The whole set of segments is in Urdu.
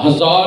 1000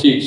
6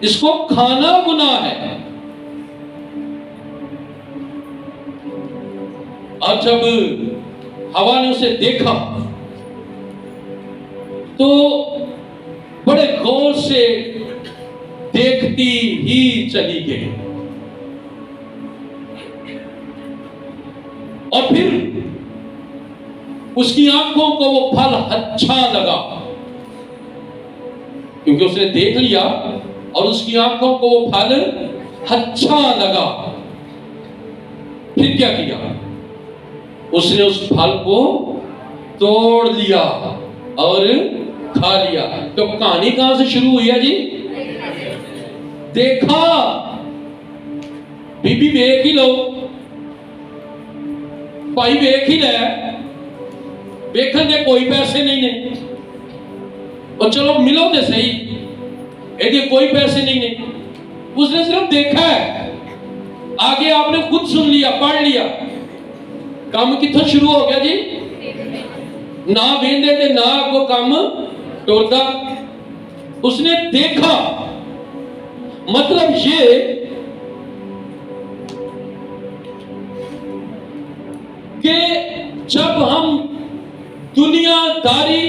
اس کو کھانا گناہ ہے۔ اور جب ہوا نے اسے دیکھا تو بڑے غور سے دیکھتی ہی چلی گئی، اور پھر اس کی آنکھوں کو وہ پھل اچھا لگا، کیونکہ اس نے دیکھ لیا اور اس کی آنکھوں کو وہ پھل اچھا لگا۔ پھر کیا کیا؟ اس نے اس پھل کو توڑ لیا اور کھا لیا۔ تو کہانی کہاں سے شروع ہوئی ہے جی؟ دیکھا، بی بی ویکھ ہی لو، بھائی ویکھ ہی لے، ویکھن دے کوئی پیسے نہیں نے، اور چلو ملو دے صحیح، یہ کوئی پیسے نہیں نے۔ اس نے صرف دیکھا ہے، آگے آپ نے خود سن لیا، پڑھ لیا۔ کام کتھوں شروع ہو گیا جی؟ نہ ویندے تے نہ کو کام ٹوردا، اس نے دیکھا۔ مطلب یہ کہ جب ہم دنیا داری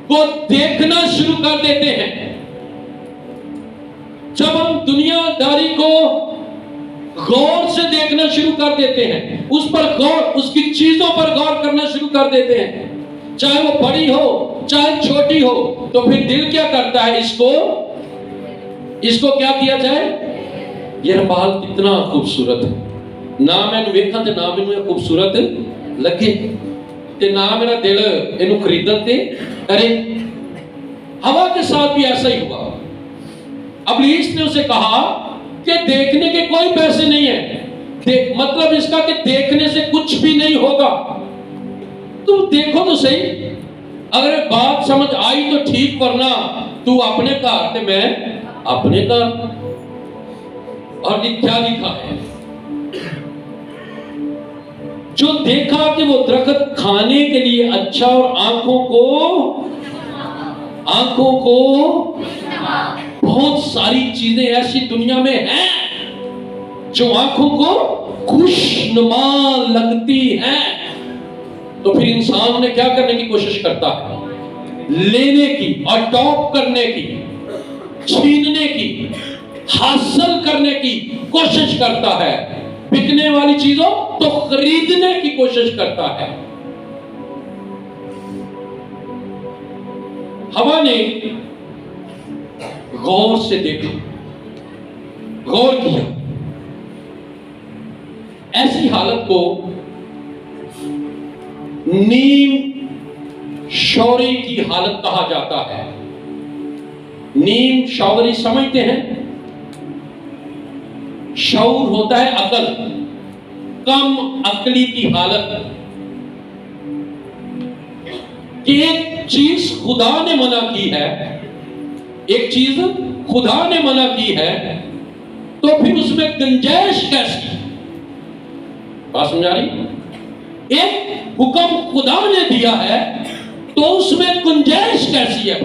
کو دیکھنا شروع کر دیتے ہیں، جب ہم دنیا داری کو غور سے دیکھنا شروع کر دیتے ہیں، اس پر غور، اس کی چیزوں پر غور کرنا شروع کر دیتے ہیں، چاہے وہ بڑی ہو چاہے چھوٹی ہو، تو پھر دل کیا کرتا ہے؟ اس کو کیا کیا جائے؟ یہ بال کتنا خوبصورت ہے، نہ میں نے ویکھا تے نہ میں نے خوبصورت لگے تے نہ میرا دل اینو خریدن تے کرے۔ ہوا کے ساتھ بھی ایسا ہی ہوا۔ ابلیس نے اسے کہا کہ دیکھنے کے کوئی پیسے نہیں ہیں، مطلب اس کا کہ دیکھنے سے کچھ بھی نہیں ہوگا، تو دیکھو تو صحیح، اگر بات سمجھ آئی تو ٹھیک، ورنہ تو اپنے کار تے میں اپنے کار۔ اور کیا لکھا ہے؟ جو دیکھا کہ وہ درخت کھانے کے لیے اچھا اور آنکھوں کو بہت ساری چیزیں ایسی دنیا میں ہیں جو آنکھوں کو خوشنما لگتی ہیں، تو پھر انسان نے کیا کرنے کی کوشش کرتا ہے؟ لینے کی، اڈاپٹ کرنے کی، چھیننے کی، حاصل کرنے کی کوشش کرتا ہے۔ بکنے والی چیزوں تو خریدنے کی کوشش کرتا ہے۔ ہوا نے غور سے دیکھا، غور کیا۔ ایسی حالت کو نیم شعوری کی حالت کہا جاتا ہے۔ نیم شعوری سمجھتے ہیں؟ شعور ہوتا ہے عقل، کم عقلی کی حالت، کہ ایک چیز خدا نے منع کی ہے، ایک چیز خدا نے منع کی ہے، تو پھر اس میں گنجائش کیسی؟ بات سمجھا رہی؟ ایک حکم خدا نے دیا ہے تو اس میں گنجائش کیسی ہے؟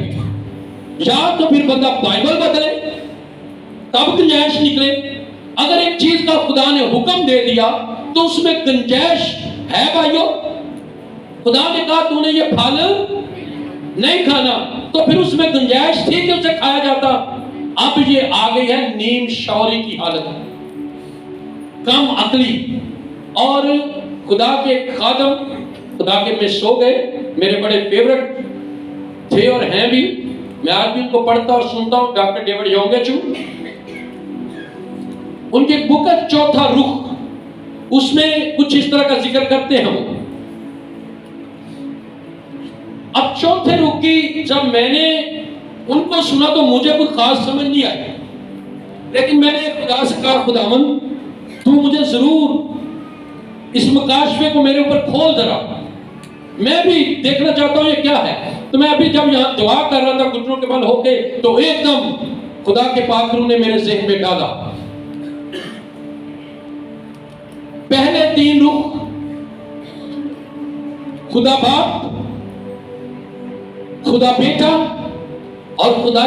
یا تو پھر بندہ بائبل بدلے تب گنجائش نکلے۔ اگر ایک چیز کا خدا نے حکم دے دیا تو اس میں گنجائش ہے بھائیو۔ خدا نے کہا تو نے یہ پھل نہیں کھانا، تو پھر اس میں گنجائش تھی کہ اسے کھایا جاتا۔ اب یہ آ گئی ہے نیم شعوری کی حالت، کم عقلی۔ اور خدا کے خادم خدا کے میں سو گئے، میرے بڑے فیورٹ تھے اور ہیں بھی، میں آج بھی ان کو پڑھتا اور سنتا ہوں، ڈاکٹر ڈیوڈ یونگچو۔ ان کے بک ہے چوتھا رخ، اس میں کچھ اس طرح کا ذکر کرتے ہیں وہ۔ اب چوتھے رخ کی جب میں نے ان کو سنا تو مجھے کوئی خاص سمجھ نہیں آئی، لیکن میں نے خدا سے کہا خداوند تو مجھے ضرور اس مکاشفے کو میرے اوپر کھول ذرا، میں بھی دیکھنا چاہتا ہوں یہ کیا ہے۔ تو میں ابھی جب یہاں دعا کر رہا تھا گھٹنوں کے بل ہو کے، تو ایک دم خدا کے پاک روح نے میرے ذہن میں ڈالا، پہلے تین رخ خدا باپ، خدا بیٹا اور خدا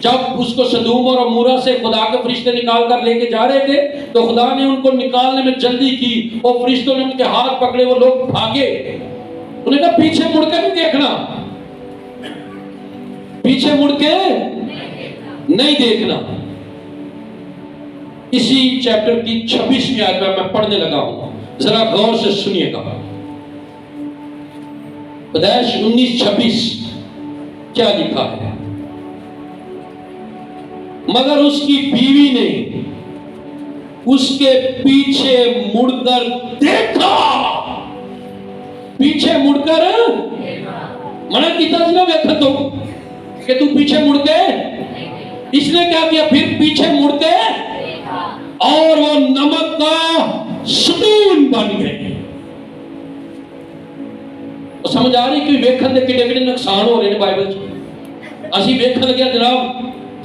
جب اس کو سدوم اور عمورہ سے خدا کے فرشتے نکال کر لے کے جا رہے تھے تو خدا نے ان کو نکالنے میں جلدی کی، اور فرشتوں نے ان کے ہاتھ پکڑے، وہ لوگ بھاگے۔ انہوں نے کہا پیچھے مڑ کے نہیں دیکھنا، پیچھے مڑ کے نہیں دیکھنا۔ اسی چیپٹر کی 26ویں آیت میں پڑھنے لگا ہوں، ذرا غور سے سنیے گا۔ پیدائش 19:26 کیا لکھا ہے؟ مگر اس کی بیوی نے اس کے پیچھے مڑ کر دیکھا، پیچھے مڑ کر منع کیتا جی نہ ویکھن تو کہ تو پیچھے مڑ کے، اس نے کیا کیا؟ پھر پیچھے مڑ کے اور وہ نمک کا ستون بن گئے۔ سمجھ آ رہی کہ ویکھن دے کڈے کڈے نقصان ہو رہے ہیں بائبل چ۔ اسی ویکھن لگیا جناب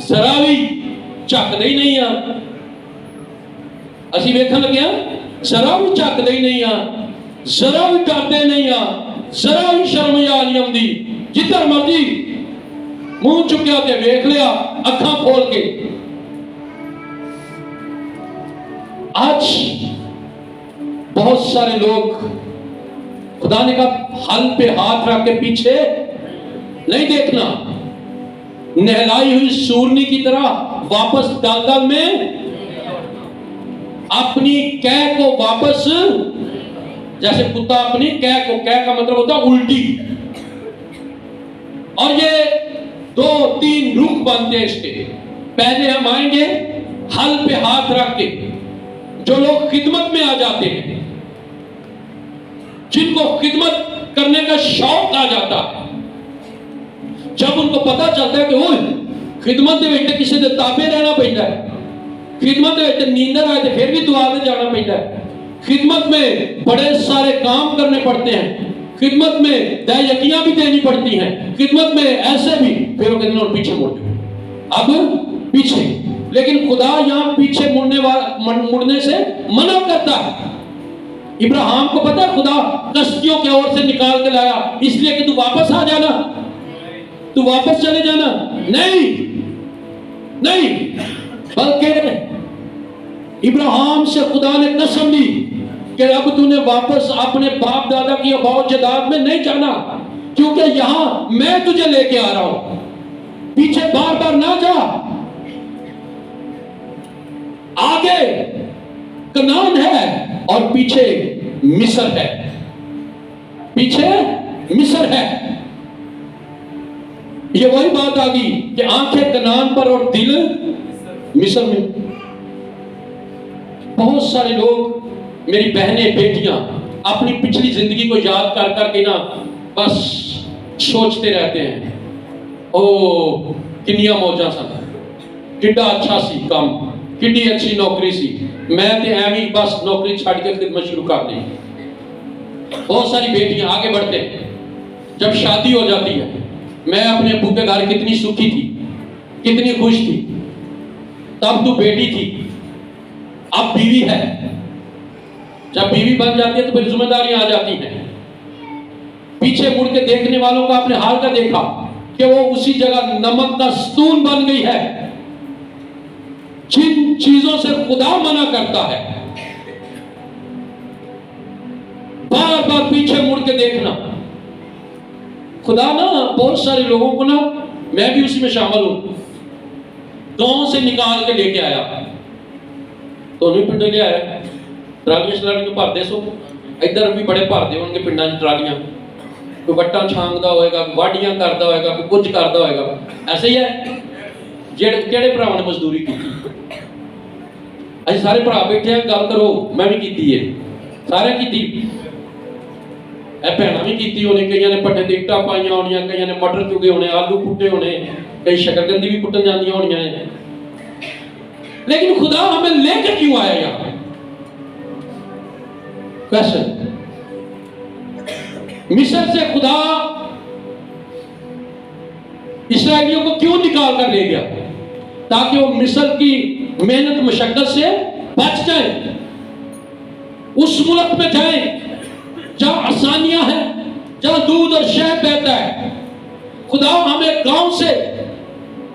ذرا بھی چکدے ہی نہیں ہاں، اسی ویکھن لگیا ذرا بھی چکدے ہی نہیں ہاں، ذرا بھی ڈرتے نہیں ہاں، ذرا بھی شرم یا نہیں آندی، جدھر مرضی منہ چکیا تے ویکھ لیا اکھاں کھول کے۔ آج بہت سارے لوگ خدا نے کہا حل پہ ہاتھ رکھ کے پیچھے نہیں دیکھنا، نہلائی ہوئی سورنی کی طرح واپس دلدل میں اپنی کہہ کو واپس، جیسے کتا اپنی کہہ کو، کہہ کا مطلب ہوتا الٹی، اور یہ 2-3 رخ بنتے ہیں اس کے۔ پہلے ہم آئیں گے حل پہ ہاتھ رکھ کے، جو لوگ خدمت میں آ جاتے ہیں، جن کو خدمت کرنے کا شوق آ جاتا ہے، جب ان کو پتا چلتا ہے کہ وہ خدمت دے وچ کسی دے تابع رہنا پڑتا ہے، خدمت دے وچ نیندر آئے تو پھر بھی دعا دے جانا پڑتا ہے، خدمت میں بڑے سارے کام کرنے پڑتے ہیں، خدمت میں دہیکیاں بھی دینی پڑتی ہیں، خدمت میں ایسے بھی، پھر وہ کہتے ہیں پیچھے مڑ جاؤ، اب پیچھے۔ لیکن خدا یہاں پیچھے مڑنے سے منع کرتا ہے۔ ابراہیم کو پتا ہے خدا کشتیوں کے اور سے نکال کے لایا اس لیے کہ تو واپس آ جانا، تو واپس چلے جانا، نہیں، بلکہ ابراہیم سے خدا نے قسم لی کہ اب تو نے واپس اپنے باپ دادا کی آباء و جداد میں نہیں جانا، کیونکہ یہاں میں تجھے لے کے آ رہا ہوں، پیچھے بار بار نہ جا، آگے کنعان ہے اور پیچھے مصر ہے، پیچھے مصر ہے۔ یہ وہی بات آ گئی کہ آنکھیں کنعان پر اور دل مصر میں۔ بہت سارے لوگ، میری بہنیں بیٹیاں، اپنی پچھلی زندگی کو یاد کر کر کے نا بس سوچتے رہتے ہیں، او کنیا موجاں سا، کڈا اچھا سی کام، کڈی اچھی نوکری سی، میں تے ایویں بس نوکری چھاڑ کے خدمت شروع کر دی۔ بہت ساری بیٹیاں آگے بڑھتے ہیں، جب شادی ہو جاتی ہے، میں اپنے ابو کے گھر کتنی سکھی تھی، کتنی خوش تھی، تب تو بیٹی تھی، اب بیوی ہے، جب بیوی بن جاتی ہے تو پھر ذمہ داریاں آ جاتی ہیں۔ پیچھے مڑ کے دیکھنے والوں کا اپنے حال کا دیکھا کہ وہ اسی جگہ نمک کا ستون بن گئی ہے، جن چیزوں سے خدا منع کرتا ہے، بار بار پیچھے مڑ کے دیکھنا۔ خدا نا بہت سارے لوگوں کو نا، میں بھی اسی میں شامل ہوں، گاؤں سے نکال کے لے کے آیا، تو نہیں پنڈے لے آیا، ٹرالیاں شرالیاں بھر دے سو، ادھر بھی بڑے بھر دے ان کے پنڈاں کی ٹرالیاں، کوئی وٹا چھانگدا ہوئے گا، واڈیاں کردا ہوئے گا، کوئی کچھ کردا ہوئے گا، ایسے ہی ہے۔ کہڑے بھراواں نے مزدوری کی؟ اچھا سارے بھرا بیٹھے ہیں، گل کرو، میں بھی کیتی ہے، سارے کیتی، اے بہناں بھی کیتی ہونے، کئیاں نے پٹھے تے اٹاں پائیاں ہونیاں، کئیاں نے مٹر چگے ہونے، آلو کٹے ہونے، کئی شکرکندی بھی کٹن جاندیاں ہونیاں ہیں۔ لیکن خدا ہمیں لے کے کیوں آیا یہاں؟ کویسچن، مصر سے خدا اسرائیلیوں کو کیوں نکال کر لے گیا؟ تاکہ وہ مصر کی محنت مشقت سے بچ جائیں، اس ملک میں جائیں جہاں آسانیاں ہیں، جہاں دودھ اور شہد بہتا ہے۔ خدا ہمیں گاؤں سے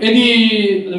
ਇਹਦੀ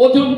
ਉੱਥੇ ਹੁਣ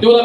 ਤੇ ਉਹਦਾ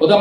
ਉਹਦਾ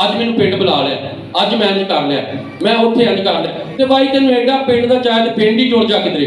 ਅੱਜ ਮੈਨੂੰ ਪਿੰਡ ਬੁਲਾ ਲਿਆ, ਅੱਜ ਮੈਂ ਇੰਜ ਕਰ ਲਿਆ, ਮੈਂ ਉੱਥੇ ਇੰਜ ਕਰ ਲਿਆ। ਤੇ ਭਾਈ ਤੈਨੂੰ ਐਡਾ ਪਿੰਡ ਦਾ ਚਾਹ ਤੇ ਪਿੰਡ ਹੀ ਟੁਰ ਜਾ ਕਿਧਰੇ।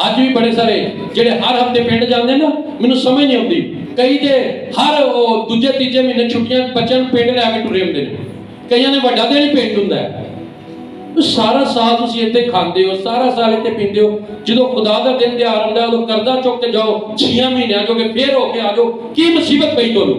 ਅੱਜ ਵੀ ਬੜੇ ਸਾਰੇ ਜਿਹੜੇ ਹਰ ਹਫਤੇ ਪਿੰਡ ਜਾਂਦੇ ਨਾ, ਮੈਨੂੰ ਸਮਝ ਨਹੀਂ ਆਉਂਦੀ। ਕਈ ਤੇ ਹਰ ਉਹ ਦੂਜੇ ਤੀਜੇ ਮਹੀਨੇ ਛੁੱਟੀਆਂ ਬੱਚਿਆਂ ਨੂੰ ਪਿੰਡ ਲੈ ਕੇ ਟੁਰੇ ਹੁੰਦੇ ਨੇ। ਕਈਆਂ ਨੇ ਵੱਡਾ ਦਿਨ ਹੀ ਪਿੰਡ ਹੁੰਦਾ ਹੈ। ਸਾਰਾ ਸਾਲ ਤੁਸੀਂ ਇੱਥੇ ਖਾਂਦੇ ਹੋ, ਸਾਰਾ ਸਾਲ ਇੱਥੇ ਪੀਂਦੇ ਹੋ, ਜਦੋਂ ਖੁਦਾ ਦਾ ਦਿਨ ਤਿਉਹਾਰ ਹੁੰਦਾ ਉਦੋਂ ਕਰਜ਼ਾ ਚੁੱਕ ਕੇ ਜਾਓ 6 ਮਹੀਨਿਆਂ ਜੋਗੇ, ਫੇਰ ਹੋ ਕੇ ਆ ਜਾਓ। ਕੀ ਮੁਸੀਬਤ ਪਈ ਤੁਹਾਨੂੰ?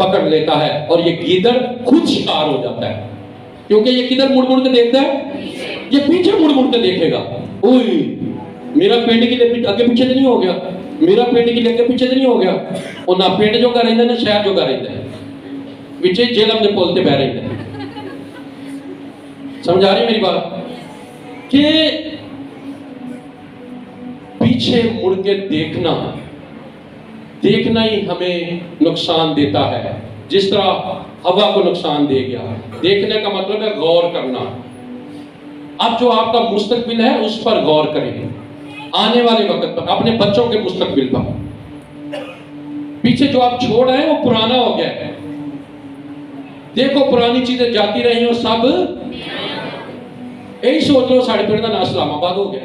پکڑ لیتا ہے اور یہ گیدڑ خود شکار ہو جاتا ہے، کیونکہ یہ کدھر مڑ مڑ کے دیکھتا ہے، یہ پیچھے مڑ مڑ کے دیکھے گا، اوئے میرا پنڈ کے لیے اگے پیچھے تو نہیں ہو گیا، میرا پنڈ کے لیے اگے پیچھے تو نہیں ہو گیا، اور نہ پنڈ جو کا رہتا ہے نہ شہر جو کا رہتا ہے، پیچھے جیلم دے پولتے بہ رہتا ہے۔ سمجھا رہی میری بات کہ پیچھے مڑ کے دیکھنا ہی ہمیں نقصان دیتا ہے، جس طرح ہوا کو نقصان دے گیا۔ دیکھنے کا مطلب ہے غور کرنا۔ اب جو آپ کا مستقبل ہے اس پر غور کریں، آنے والے وقت پر، اپنے بچوں کے مستقبل پر۔ پیچھے جو آپ چھوڑ رہے ہیں وہ پرانا ہو گیا ہے، دیکھو پرانی چیزیں جاتی رہی اور سب یہی سوچ لو ساڑھے پنڈ کا نام اسلام آباد ہو گیا۔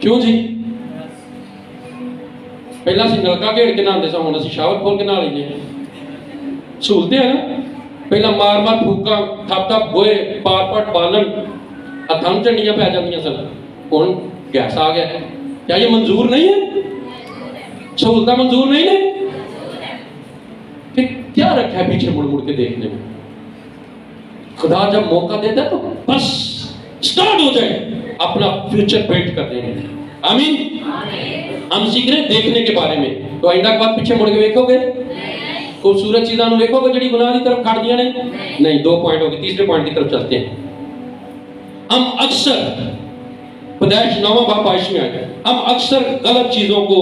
کیوں جی؟ پہلا سی نلکا گھیڑ کے نہاندے سا، ہن اسی شاور کھول کے نہا لئیے، سہولتیں ہیں نا۔ پہلا مار مار پھوکا تھپ تھپ گوئے پار پٹ بالن ہتھاں چنڈیاں پی جاندیاں سن، ہن گیس آ گیا ہے۔ کیا یہ منظور نہیں ہے؟ سہولتیں منظور نہیں ہے؟ پھر کیا رکھا ہے پیچھے مڑ مڑ کے دیکھنے میں؟ خدا جب موقع دیتا ہے تو بس سٹارٹ ہو جائے اپنا فیوچر بلڈ کرنے میں۔ آمین۔ ہم سیکھ رہے ہیں دیکھنے کے بارے میں، تو آئندہ کے بعد پیچھے مڑ کے دیکھو گے، خوبصورت چیزاں دیکھو گے جڑی گناہ کی طرف کھڑ دیا نہیں۔ 2 پوائنٹ ہو گئے، تیسرے پوائنٹ کی طرف چلتے ہیں۔ ہم اکثر پیدائش 9 باب 22 میں آئے، ہم اکثر غلط چیزوں کو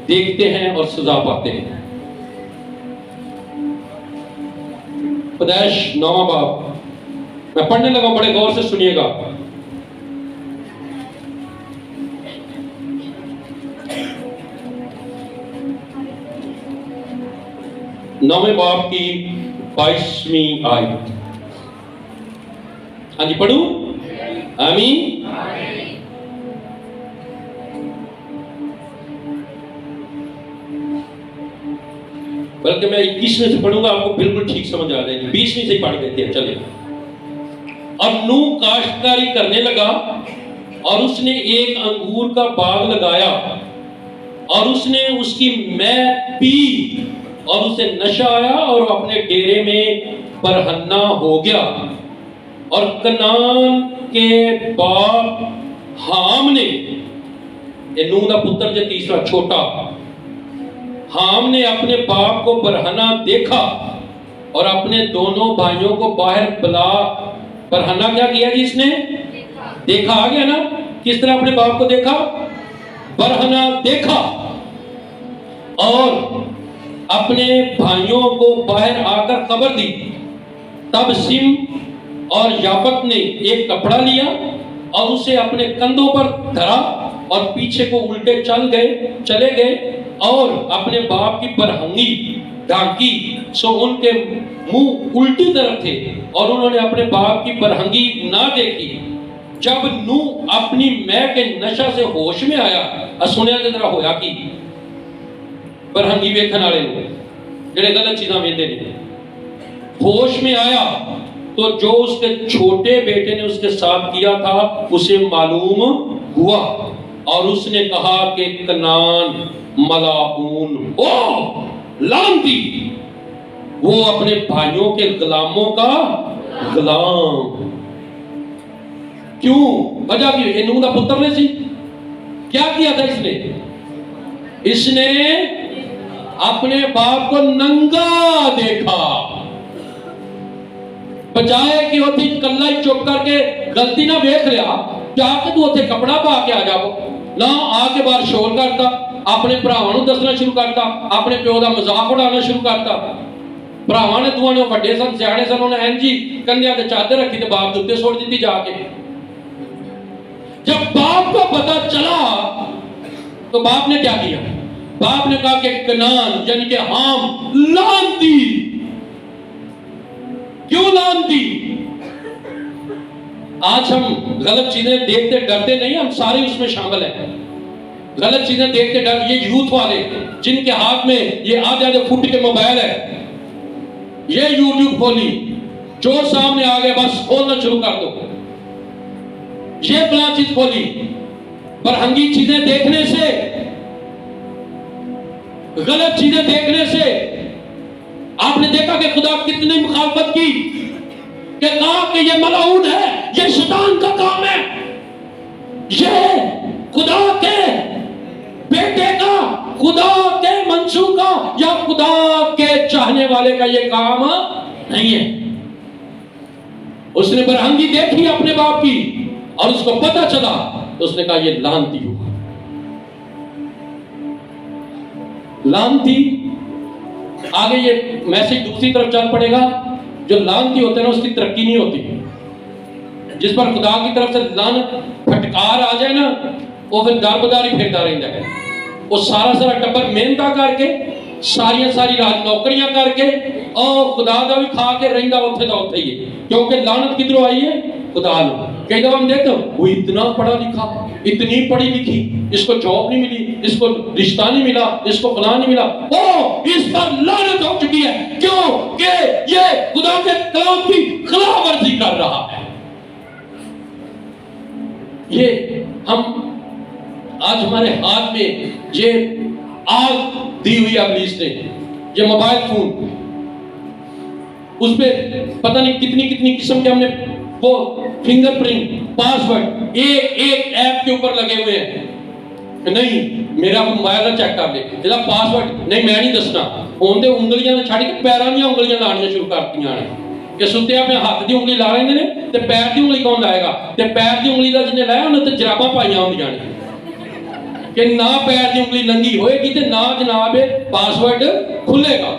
دیکھتے ہیں اور سزا پاتے ہیں۔ پیدائش 9 باب میں پڑھنے لگا ہوں، بڑے غور سے سنیے گا۔ نویں باب کی 22ویں آیت۔ ہاں جی پڑھوں؟ آمین۔ بلکہ میں 21ویں سے پڑھوں گا، آپ کو بالکل ٹھیک سمجھ آ جائے گی۔ 20ویں سے ہی پڑھ دیتے ہیں، چلے۔ اور نوح کاشتکاری کرنے لگا اور اس نے ایک انگور کا باغ لگایا اور اس نے اس کی مے پی اور اسے نشہ آیا اور اپنے ڈیرے میں برہنہ ہو گیا۔ اور کنعان کے باپ حام نے، یہ نوح دا پتر جو تیسرا چھوٹا، حام نے اپنے باپ کو برہنہ دیکھا اور اپنے دونوں بھائیوں کو باہر بلا۔ برہنہ کیا کیا جی اس نے؟ دیکھا۔ آ گیا نا کس طرح اپنے باپ کو دیکھا؟ برہنہ دیکھا، اور اپنے بھائیوں کو باہر آ کر خبر دی۔ تب سم اور یافت نے ایک کپڑا لیا اور اسے اپنے کندھوں پر دھرا اور پیچھے کو الٹے چلے گئے اور اپنے باپ کی برہنگی ڈھانکی، سو ان کے منہ الٹی طرف تھے اور انہوں نے اپنے باپ کی برہنگی نہ دیکھی۔ جب نوح اپنی مے کے نشہ سے ہوش میں آیا، سنیا جے ذرا ہویا کی برہنگی ویکھن والے لوگ جڑے غلط چیزاں ویندے نے، ہوش میں آیا تو جو اس کے چھوٹے بیٹے نے اس کے ساتھ کیا تھا اسے معلوم ہوا، اور اس نے کہا کہ کنعان ملعون، او لعنتی، وہ اپنے بھائیوں کے غلاموں کا غلام۔ کیوں؟ وجہ کی یہ نوح دا پتر نے سی، کیا کیا تھا اس نے اپنے باپ کو ننگا دیکھا، بجائے کہ وہ تھی کلا ہی چپ کر کے غلطی نہ دیکھ لیا، جا کے تو اتنے کپڑا پا کے آ جاؤ نہ، آ کے باہر شور کرتا، اپنے بھراواں نوں دسنا شروع کرتا، اپنے پیو دا مذاق اڑانا شروع کرتا۔ بھراواں نے دوواں نے وڈے سن سیاڑے سن، انہوں نے این جی کندھیاں تے چادر رکھی تے باپ دے اوتے سوڑ دتی جا کے۔ جب باپ کو پتہ چلا تو باپ نے کیا کیا؟ باپ نے کہا کہ کنعان یعنی کہ حام لعنتی۔ کیوں لعنتی؟ آج ہم غلط چیزیں دیکھتے ڈرتے نہیں، ہم سارے اس میں شامل ہیں۔ غلط چیزیں دیکھتے ڈر، یہ یوتھ والے جن کے ہاتھ میں یہ آدھے فٹ کے موبائل ہے، یہ یوٹیوب کھولی، جو سامنے آ گیا بس کھولنا شروع کر دو، یہ فلاں چیز کھولی۔ برہنگی چیزیں دیکھنے سے، غلط چیزیں دیکھنے سے آپ نے دیکھا کہ خدا کتنی مخالفت کی کہ کہا کہ یہ ملعون ہے، یہ شیطان کا کام ہے، یہ خدا کے بیٹے کا، خدا کے منصوع کا یا خدا کے چاہنے والے کا یہ کام نہیں ہے۔ اس نے برہنگی دیکھی اپنے باپ کی اور اس کو پتہ چلا تو اس نے کہا یہ لعنتی ہوگا، لعنتی۔ آگے یہ میسج دوسری طرف چل پڑے گا، جو لعنتی ہوتے ہیں نا اس کی ترقی نہیں ہوتی، جس پر خدا کی طرف سے لعنت پھٹکار آ جائے نا وہ پھر دار بداری پھرتا رہتا ہے، وہ سارا ٹبر محنت کر کے ساری رات نوکریاں کر کے اور خدا دا بھی کھا کے رہندا اوتھے دا اوتھے ہی ہے، کیونکہ لعنت کدھروں آئی ہے؟ خدا نے۔ کئی دفعہ ہم دیکھتے ہیں وہ اتنا پڑھا لکھا، اتنی پڑھی لکھی، اس کو جاب نہیں ملی، اس کو رشتہ نہیں ملا، اس کو فلاں نہیں ملا، او اس پر لعنت ہو چکی ہے، کیوں کہ یہ خدا کے کلام کی خلاف ورزی کر رہا ہے۔ یہ ہم آج ہمارے ہاتھ میں یہ آگ دی ہوئی ابلیس نے، یہ موبائل فون، اس پہ پتہ نہیں کتنی قسم کے ہم نے وہ فنگر پرنٹ، پاسورڈ ایک ایپ کے اوپر لگے ہوئے ہیں کہ نہیں میرا موبائل چیک کر لے، جدا پاسورڈ نہیں میں نہیں دسنا، ہوں تو انگلیاں نے چھڑ کے پیراں دیاں انگلیاں لانیاں شروع کرتیاں نے کہ ستے اپنے ہاتھ دی انگلی لا رہے ہیں تے پیر دی انگلی کون لائے گا؟ تے پیر دی انگلی دا جن نے لایا انہیں تے جراباں پائیاں ہوندیاں نے کہ نہ پیر دی انگلی ننگی ہوئے گی تے نہ جناب پاسورڈ کھلے گا۔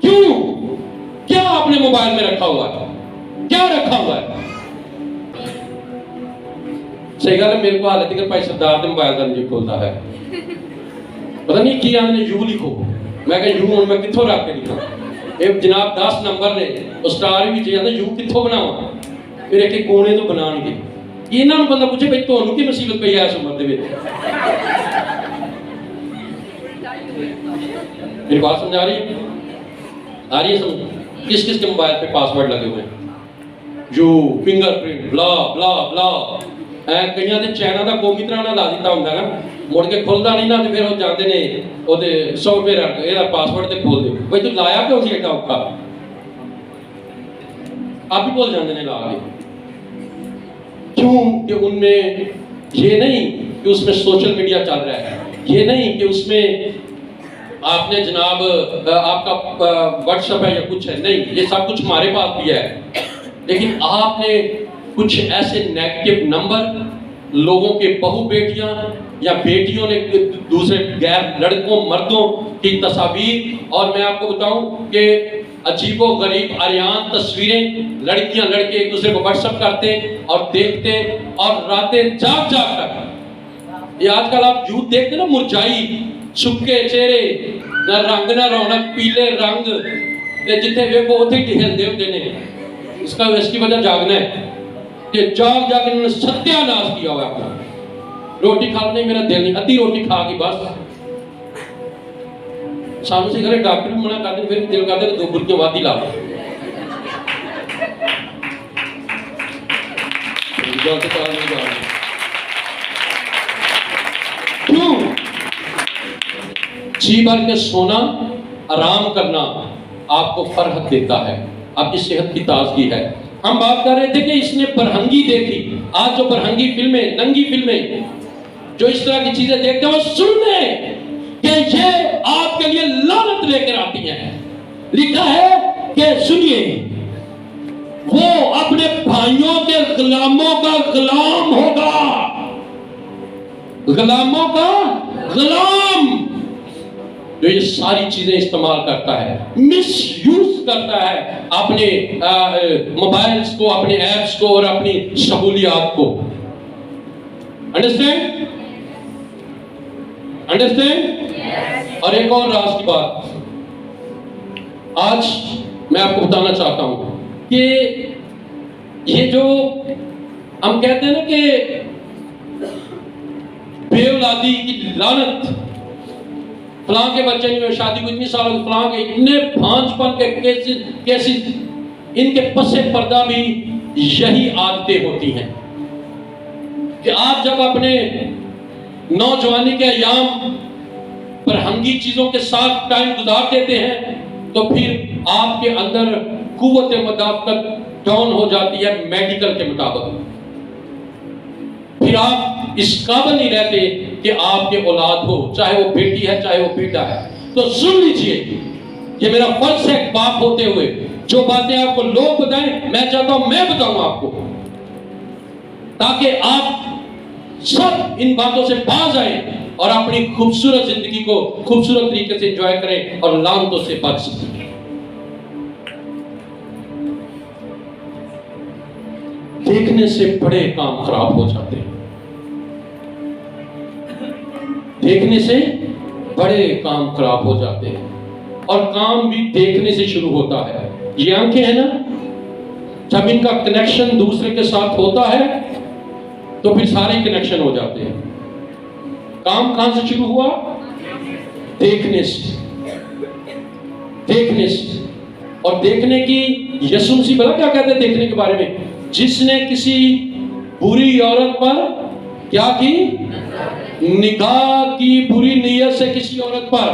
کیوں؟ کیا آپ نے موبائل میں رکھا ہوا ہے؟ کیا رکھا ہوا ہے؟ صحیح گل ہے، میرے کو حالت اگر بھائی سردار دے موبائل کا نہیں کھولتا ہے، پتہ نہیں کیا انہوں نے یو لکھو، میں کہا یو ہوں میں کتھوں رکھ کے لکھا، ایک جناب 10 نمبر نے اسٹار بھی چاہیے یو کتھوں بناواں، پھر ایک کونے تو بنان گے۔ انہاں نوں بندہ پوچھے بھائی تانوں کی مصیبت پئی ہے اس عمر دے وچ؟ میری بات سمجھ آ رہی ہے؟ آ رہی ہے سمجھ؟ کس کے موبائل پہ پاسورڈ لگے ہوئے ہیں؟ جو فنگر پرنٹ بلا بلا بلا، کئیاں تے چائنا دا قومی طرح لا دیتا ہوندا نا، مڑ کے کھلدا نہیں نا تے پھر وہ جاندے نے او دے 100 روپے رکھ اے پاسورڈ تے کھول دے، بھائی تو لایا کیوں سی ایڈا اوکھا؟ آپ بھی بول جاندے نے لا کے، کیوں کہ ان میں یہ نہیں کہ اس میں سوشل میڈیا چل رہا ہے، یہ نہیں کہ اس میں آپ نے جناب آپ کا واٹس ایپ ہے یا کچھ ہے، نہیں، یہ سب کچھ ہمارے پاس بھی ہے، لیکن آپ نے کچھ ایسے نیگیٹو نمبر لوگوں کے بہو بیٹیاں یا بیٹیوں نے دوسرے غیر لڑکوں مردوں کی تصاویر، اور میں آپ کو بتاؤں کہ عجیب و غریب عریان تصویریں لڑکیاں لڑکے ایک دوسرے کو واٹس ایپ کرتے اور دیکھتے اور راتیں جاگ جاگ کر، یہ آج کل آپ یوتھ دیکھتے نا مرجائی سکے چہرے، نہ رنگ نہ رونق، پیلے رنگ، جتنے ویکھو اوتھے ہی ٹہلدے ہوندے نے، اس کی وجہ جاگنا ہے کہ جاگ جاگ انہوں نے ستیہ ناش کیا ہوا ہے اپنا، روٹی کھانا نہیں میرا دل نہیں، ادھی روٹی کھا کے بس سامنے سے گھرے ڈاکٹر بھی منع کرتے پھر دل کرتے تو 2 برکیاں وادی لا کیوں؟ جی بھر کے سونا آرام کرنا آپ کو فرحت دیتا ہے، آپ کی صحت کی تازگی ہے۔ ہم بات کر رہے تھے کہ اس نے برہنگی دیکھی، آج جو برہنگی فلمیں، ننگی فلمیں، جو اس طرح کی چیزیں دیکھتے ہیں وہ سن لیں کہ یہ آپ کے لیے لعنت لے کر آتی ہیں۔ لکھا ہے کہ سنیے، وہ اپنے بھائیوں کے غلاموں کا غلام ہوگا، غلاموں کا غلام، جو یہ ساری چیزیں استعمال کرتا ہے، مس یوز کرتا ہے اپنے موبائلز کو، اپنے ایپس کو اور اپنی سہولیات کو۔ انڈرسٹینڈ؟ اور ایک اور راز کی بات آج میں آپ کو بتانا چاہتا ہوں کہ یہ جو ہم کہتے ہیں نا کہ بے اولادی کی لعنت، فلاں کے بچے نہیں ہوئے، شادی کو اتنی سال ہوئے، فلاں کے اتنے بھانج پن کے کیسز، ان کے پس پردہ بھی یہی عادتیں ہوتی ہیں کہ آپ جب اپنے نوجوانی کے ایام برہنگی چیزوں کے ساتھ ٹائم گزار دیتے ہیں تو پھر آپ کے اندر قوت مدافعت ڈاؤن ہو جاتی ہے میڈیکل کے مطابق، پھر آپ اس قابل نہیں رہتے کہ آپ کے اولاد ہو، چاہے وہ بیٹی ہے چاہے وہ بیٹا ہے۔ تو سن لیجئے، یہ میرا فرض ہے باپ ہوتے ہوئے، جو باتیں آپ کو لوگ بتائیں میں چاہتا ہوں میں بتاؤں آپ کو، تاکہ آپ سب ان باتوں سے باز آئیں اور اپنی خوبصورت زندگی کو خوبصورت طریقے سے انجوائے کریں اور لعنتوں سے بچ سکیں۔ دیکھنے سے بڑے کام خراب ہو جاتے ہیں، دیکھنے سے بڑے کام خراب ہو جاتے ہیں، اور کام بھی دیکھنے سے شروع ہوتا ہے۔ یہ آنکھیں ہیں نا، جب ان کا کنیکشن دوسرے کے ساتھ ہوتا ہے تو پھر سارے کنیکشن ہو جاتے ہیں۔ کام کہاں سے شروع ہوا؟ دیکھنے سے، دیکھنے سے۔ اور دیکھنے کی یسوع مسیح بلا کیا کہتے ہیں دیکھنے کے بارے میں؟ جس نے کسی بری عورت پر کیا کی؟ نگاہ کی بری نیت سے کسی عورت پر۔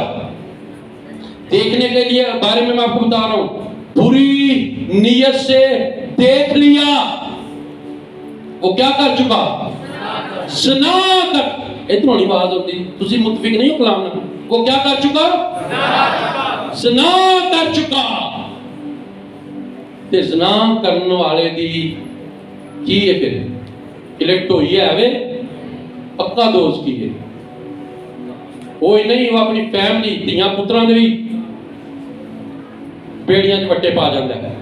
دیکھنے کے لیے بارے میں آپ کو بتا رہا ہوں، بری نیت سے دیکھ لیا، وہ کیا کر چکا؟ زنا کر۔ اتنا نہیں بات ہوتی، تسی متفق نہیں ہو کلام نہ، وہ کیا کر چکا؟ زنا کر چکا۔ تے زنا کرنے والے دی کی ہے پھر الیکٹ ہوئی ہے وے پکا دوست کی ہے، کوئی نہیں وہ اپنی فیملی دیاں پتراں دے بھی بیڑیاں چ وٹے پا جاتا ہے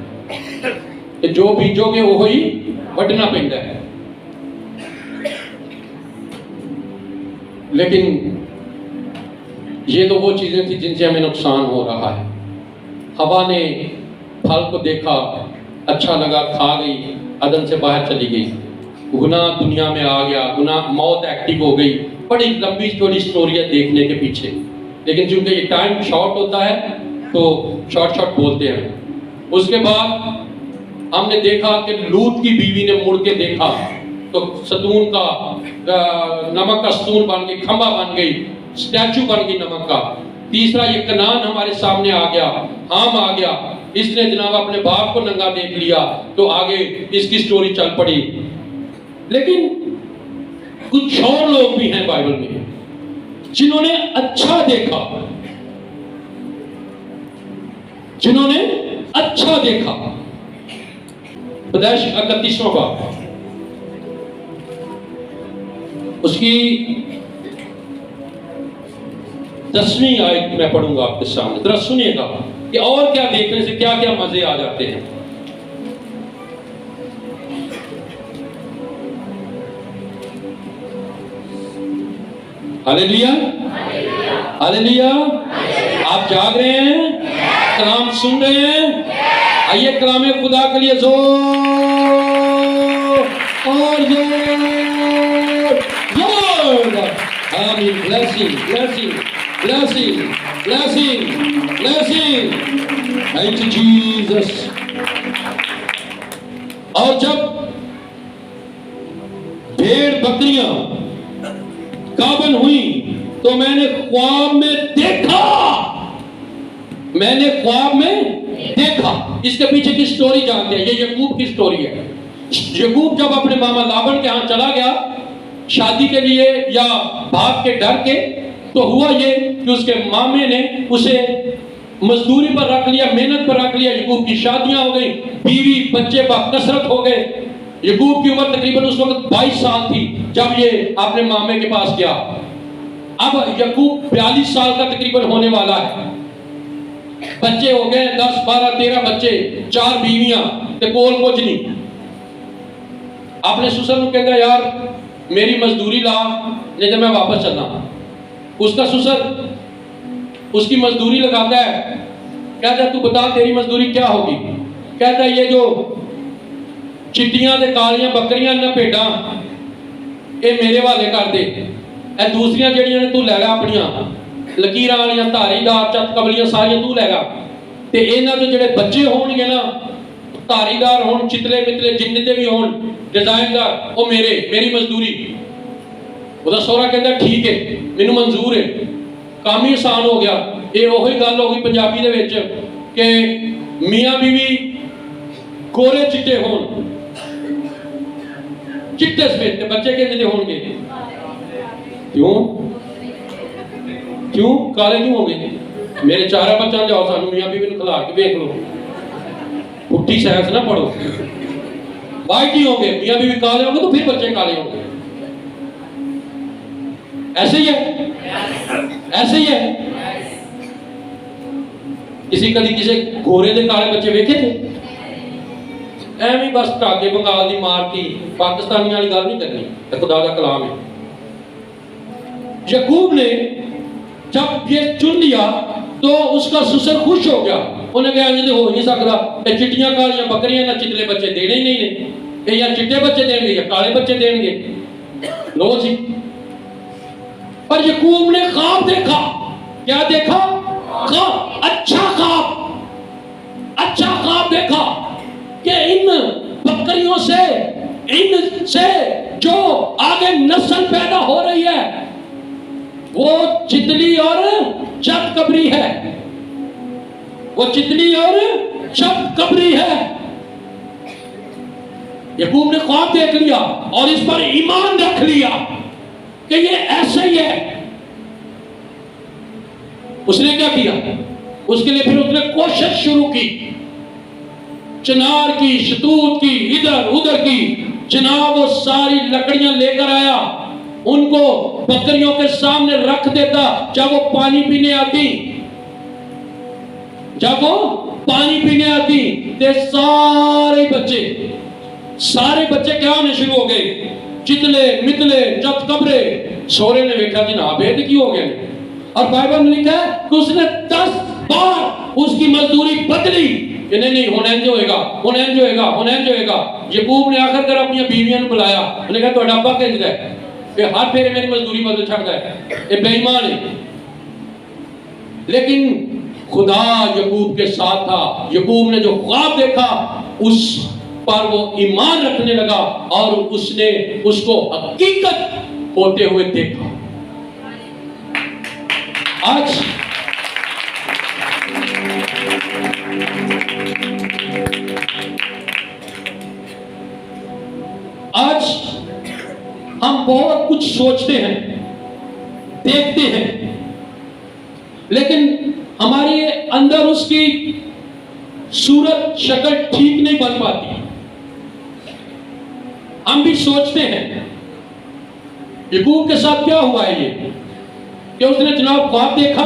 کہ جو بیجو گے وہی وٹنا پیندا ہے۔ لیکن یہ تو وہ چیزیں تھیں جن سے ہمیں نقصان ہو رہا ہے۔ ہوا نے پھل کو دیکھا، اچھا لگا، کھا گئی، عدن سے باہر چلی گئی، گناہ دنیا میں آ گیا، گناہ موت ایکٹیو ہو گئی۔ بڑی لمبی چوڑی سٹوری ہے دیکھنے کے پیچھے، لیکن چونکہ یہ ٹائم شارٹ ہوتا ہے تو شارٹ شارٹ بولتے ہیں۔ اس کے بعد ہم نے دیکھا کہ لوط کی بیوی نے مڑ کے دیکھا تو ستون کا نمک کا ستون بن گئی، کھمبا بن گئی، سٹیچو بن گئی نمک کا۔ تیسرا یہ کنعان ہمارے سامنے آ گیا، حام آ گیا، اس نے جناب اپنے باپ کو ننگا دیکھ لیا، تو آگے اس کی سٹوری چل پڑی۔ لیکن کچھ اور لوگ بھی ہیں بائبل میں جنہوں نے اچھا دیکھا، جنہوں نے اچھا دیکھا۔ پیدائش 31واں باب اس کی 10ویں آیت میں پڑھوں گا آپ کے سامنے، ذرا سنیے گا کہ اور کیا دیکھنے سے کیا کیا مزے آ جاتے ہیں۔ ہاللیلویا، ہاللیلویا۔ آپ جاگ رہے ہیں، کلام سن رہے ہیں؟ آئیے کلام خدا کے لیے زور اور زور زور۔ آمین۔ Blessing blessing blessing blessing blessing, thank you Jesus. اور جب بھیڑ بکریاں گابن ہوئی تو میں نے خواب میں دیکھا، میں نے خواب میں دیکھا۔ اس کے پیچھے کی سٹوری جانتے ہیں، یہ یعقوب کی سٹوری ہے۔ یعقوب جب اپنے ماما لابن کے ہاں چلا گیا شادی کے لیے یا بھاگ کے ڈر کے، تو ہوا یہ کہ اس کے مامے نے اسے مزدوری پر رکھ لیا، محنت پر رکھ لیا۔ یعقوب کی شادیاں ہو گئی، بیوی بچے بکثرت ہو گئے۔ یعقوب کی عمر تقریباً اس وقت 22 سال تھی جب یہ اپنے مامے کے پاس گیا۔ اب یعقوب 42 سال کا تقریباً ہونے والا ہے، بچے ہو گئے 10 12 13 بچے، 4 بیویاں تے کول کچھ نہیں۔ اپنے سسر کو کہتا یار میری مزدوری لا نہیں تو میں واپس چلنا۔ اس کا سسر اس کی مزدوری لگاتا ہے، کہتا ہے تو بتا تیری مزدوری کیا ہوگی؟ کہتا ہے یہ جو چٹیاں تے کالیاں بکریاں نہ بھیڈاں اے میرے والے کر دے، اے دوسریاں جڑیاں نے تو لے گا اپنیاں لکیراں والیاں دھاری دار چت قبلیاں ساریاں تو لے گا، تے انہاں دے جڑے بچے ہون گے نا دھاری دار ہون چتلے متلے جن دے بھی ہون ڈیزائن دار، او میری مزدوری۔ وہ سورا کہتا ہے ٹھیک ہے مینوں منظور ہے، کام ہی آسان ہو گیا۔ یہ وہی گل ہو گئی پنجابی دے وچ کہ میاں بیوی گورے چٹے ہون چٹے سفید تے بچے کہتے ہون گے کیوں کالے کیوں ہوں گے؟ میرے چارہ بچہ جاؤ سانو میاں بیوی نے کھلا کے دیکھ لو پٹھی سائنس نہ پڑھو وائٹ ہی ہوں گے میاں بیوی کالے ہوں گے تو پھر بچے کالے ہوں گے ایسے ہی ہے کسی کدی کسی گورے دے کالے بچے ویکھے تھے ایویں بس ٹاکے بنگال دی مارتی پاکستانی والی گل نہیں کرنی خدا کا کلام ہے یعقوب نے جب یہ چن لیا تو اس کا سسر خوش ہو گیا انہیں کہا یہ ہو نہیں سکتا کہ چٹیاں کالیاں بکریاں نہ چتلے بچے دینے ہی نہیں کہ یا چٹے بچے دیں گے یا کالے بچے دیں گے لو جی پر یعقوب نے خواب دیکھا کیا دیکھا اچھا خواب دیکھا کہ ان بکریوں سے جو آگے نسل پیدا ہو رہی ہے وہ چتلی اور چت کبری ہے یعقوب نے خواب دیکھ لیا اور اس پر ایمان رکھ لیا کہ یہ ایسا ہی ہے اس نے کیا کیا اس کے لیے پھر اس نے کوشش شروع کی چنار کی شتوت کی ادھر ادھر کی جناب وہ ساری لکڑیاں لے کر آیا ان کو بکریوں کے سامنے رکھ دیتا جب وہ پانی پینے آتی تے سارے بچے کیا ہونے شروع ہو گئے چتلے متلے چت کبرے سورے نے دیکھا جناب یہ کی ہو گئے اور بائبل میں لکھا ہے کہ اس نے 10 بار اس کی مزدوری بدلی کہ نہیں ہونے جو گا یعقوب نے آخر کر اپنی بیویاں نے بلایا انہوں نے کہا تو ابا کہتا ہے کہ ہر پھیرے میری مزدوری بدل چھڑتا ہے یہ بے ایمان ہے لیکن خدا یعقوب کے ساتھ تھا یعقوب نے جو خواب دیکھا اس پر وہ ایمان رکھنے لگا اور اس نے اس کو حقیقت ہوتے ہوئے دیکھا آج ہم بہت کچھ سوچتے ہیں دیکھتے ہیں لیکن ہمارے اندر اس کی صورت شکل ٹھیک نہیں بن پاتی ہم بھی سوچتے ہیں یعقوب کے ساتھ کیا ہوا ہے یہ کہ اس نے جناب خواب دیکھا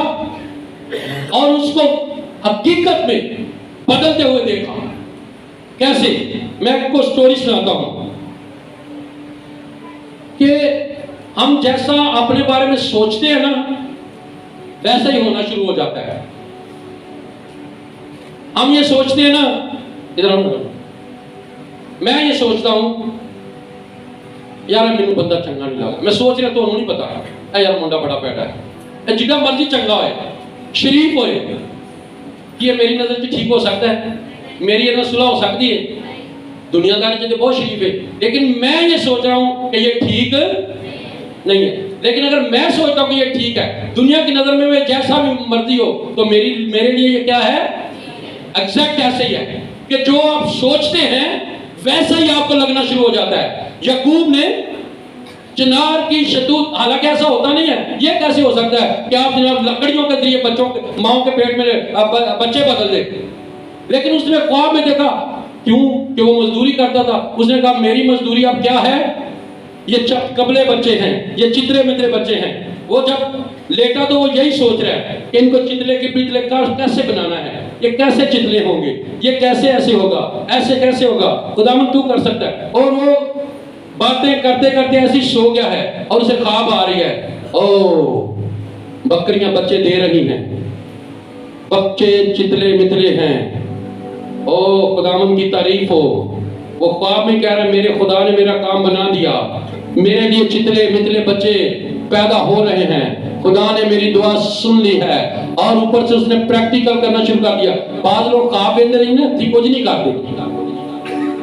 اور اس کو حقیقت میں بدلتے ہوئے دیکھا کیسے میں آپ کو سٹوری سناتا ہوں کہ ہم جیسا اپنے بارے میں سوچتے ہیں نا ویسا ہی ہونا شروع ہو جاتا ہے ہم یہ سوچتے ہیں نا میں یہ سوچتا ہوں یار میرے بندہ چنگا نہیں لگا میں سوچ رہا تو انہوں نہیں پتا یار منڈا بڑا پیدا ہے جتنا مرضی چنگا ہوئے شریف ہوئے کہ یہ میری نظر سے ٹھیک ہو سکتا ہے میری یہ صلح ہو سکتی ہے دنیا داری سے بہت شریف ہے لیکن میں یہ سوچ رہا ہوں کہ یہ ٹھیک نہیں ہے لیکن اگر میں سوچتا ہوں کہ یہ ٹھیک ہے دنیا کی نظر میں جیسا بھی مرضی ہو تو میرے لیے یہ کیا ہے ایگزیکٹ ایسے ہی ہے کہ جو آپ سوچتے ہیں ویسا ہی آپ کو لگنا شروع ہو جاتا ہے یعقوب نے چنار کی شتوت حالانکہ ایسا ہوتا نہیں ہے یہ کیسے ہو سکتا ہے کہ آپ جناب لکڑیوں کے ذریعے بچوں ماؤں کے پیٹ میں بچے بدل دے لیکن اس نے خواب میں دیکھا کیوں کہ وہ مزدوری کرتا تھا اس نے کہا میری مزدوری اب کیا ہے یہ کبلے بچے ہیں یہ چترے مترے بچے ہیں وہ جب لیٹا تو وہ یہی سوچ رہا ہے کہ ان کو چتلے کے پتلے کیسے بنانا ہے یہ کیسے چتلے ہوں گے یہ کیسے ایسے ہوگا ایسے کیسے ہوگا خداوند تو کر سکتا ہے اور وہ باتیں کرتے کرتے ایسی سو گیا ہے اور اسے خواب آ رہی ہے او بکریاں بچے دے رہی ہیں بچے چتلے متلے ہیں او خداوند کی تعریف ہو وہ خواب میں کہہ رہا ہے میرے خدا نے میرا کام بنا دیا میرے لیے چتلے متلے بچے پیدا ہو رہے ہیں خدا نے میری دعا سن لی ہے اور اوپر سے اس نے پریکٹیکل کرنا شروع کر دیا بعض لوگ خواب دیندے رہی نا تھی کچھ نہیں کرتے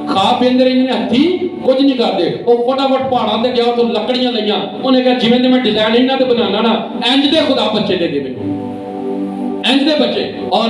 خواب دیندے رہی نا تھی کچھ نہیں کرتے وہ فٹافٹ پہاڑاں تے گیا تو لکڑیاں لئیاں انہیں کہا جویں تے میں ڈیزائن ہی نہ تے بنانا نا انج دے خدا بچے دے دے مینوں انج دے بچے اور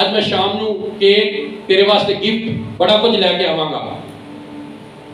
ਅੱਜ ਮੈਂ ਸ਼ਾਮ ਨੂੰ ਕੇਕ ਤੇਰੇ ਵਾਸਤੇ ਗਿਫਟ ਬੜਾ ਕੁਝ ਲੈ ਕੇ ਆਵਾਂਗਾ।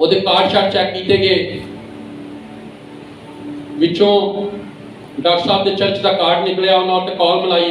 ਉਹਦੇ ਕਾਰਡ ਸ਼ਾਟ ਚੈੱਕ ਕੀਤੇ ਗਏ, ਵਿੱਚੋਂ ਡਾਕਟਰ ਸਾਹਿਬ ਦੇ ਚਰਚ ਦਾ ਕਾਰਡ ਨਿਕਲਿਆ। ਉਹਨਾਂ ਉੱਤੇ ਕਾਲ ਮਿਲਾਈ।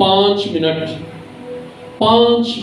5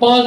5